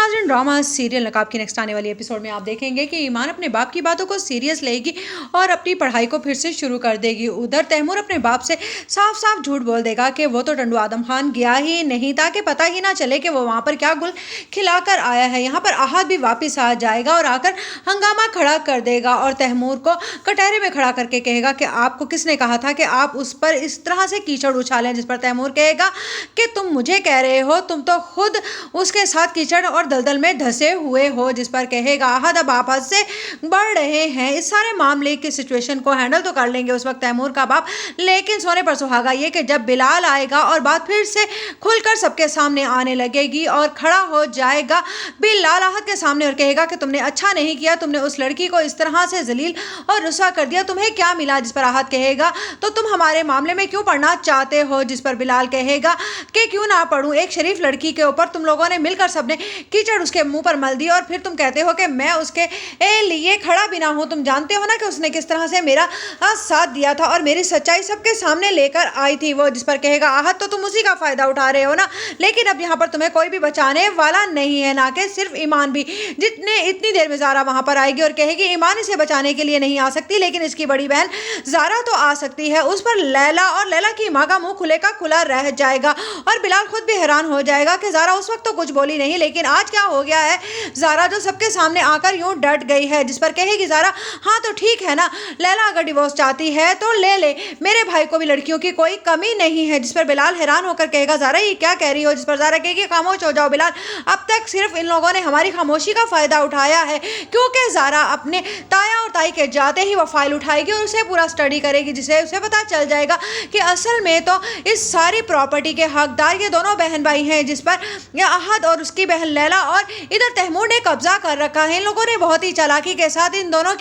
नाज़रीन, drama serial नकाब की नेक्स्ट आने वाली एपिसोड में आप देखेंगे कि ईमान अपने बाप की बातों को सीरियस लेगी और अपनी पढ़ाई को फिर से शुरू कर देगी। उधर तैमूर अपने बाप से साफ साफ झूठ बोल देगा कि वो तो टंडू आदम खान गया ही नहीं, ताकि पता ही ना चले कि वो वहाँ पर क्या गुल खिलाकर आया है। यहाँ पर आहद भी वापस आ जाएगा और आकर हंगामा खड़ा कर देगा और तैमूर को कटहरे में खड़ा करके कहेगा कि आपको किसने कहा था कि आप उस पर इस तरह से कीचड़ उछालें। जिस पर तैमूर कहेगा कि तुम मुझे कह रहे हो, तुम तो खुद उसके साथ कीचड़ और दलदल में धंसे हुए हो। जिस पर कहेगा आहद अब आप हद से बढ़ रहे हैं, इस सारे मामले की सिचुएशन को हैंडल तो कर लेंगे उस वक्त तैमूर का बाप, लेकिन सोने पर सुहागा ये कि जब बिलाल आएगा और बात फिर से खुलकर सबके सामने आने लगेगी और खड़ा हो जाएगा बिलाल आहद के सामने और कहेगा कि तुमने अच्छा नहीं किया, तुमने उस लड़की को इस तरह से जलील और रुस्वा कर दिया, तुम्हें क्या मिला। जिस पर आहद कहेगा तो तुम हमारे मामले में क्यों पढ़ना चाहते हो। जिस पर बिलाल कहेगा कि क्यों ना पढ़ूं, एक शरीफ लड़की के ऊपर तुम लोगों ने मिलकर सबने कीचड़ उसके मुंह पर मल दी और फिर तुम कहते हो कि मैं उसके लिए खड़ा भी ना हूं। तुम जानते हो ना कि उसने किस तरह से मेरा साथ दिया था और मेरी सच्चाई सबके सामने लेकर आई थी वो। जिस पर कहेगा आहद तो तुम उसी का फायदा उठा रहे हो ना, लेकिन अब यहाँ पर तुम्हें कोई भी बचाने वाला नहीं है, ना कि सिर्फ ईमान भी। जितने इतनी देर में ज़ारा वहां पर आएगी और कहेगी ईमान इसे बचाने के लिए नहीं आ सकती, लेकिन इसकी बड़ी बहन ज़ारा तो आ सकती है। उस पर लैला और लैला की माँ का मुंह खुले का खुला रह जाएगा और बिलाल खुद भी हैरान हो जाएगा कि ज़ारा उस वक्त तो कुछ बोली नहीं, लेकिन आज क्या हो गया है ज़ारा जो सबके सामने आकर यूं डट गई है। जिस पर कहेगी ज़ारा हाँ तो ठीक है ना, लैला अगर डिवोर्स चाहती है तो ले ले, मेरे भाई को भी लड़कियों की कोई कमी नहीं है। जिस पर बिलाल हैरान होकर कहेगा ज़ारा ये क्या कह रही हो। जिस पर ज़ारा कहेगी खामोश हो जाओ बिलाल, अब तक सिर्फ इन लोगों ने हमारी खामोशी का फ़ायदा उठाया है, क्योंकि ज़ारा अपने ताया और ताई के जाते ही वो फाइल उठाएगी और उसे पूरा स्टडी करेगी, जिससे उसे पता चल जाएगा कि असल में तो इस सारी प्रॉपर्टी के हकदार ये दोनों बहन भाई हैं। जिस पर आहद और उसकी बहन लैला और इधर तैमूर ने कब्जा कर रखा है। इन लोगों ने बहुत ही चालाकी के साथ इन दोनों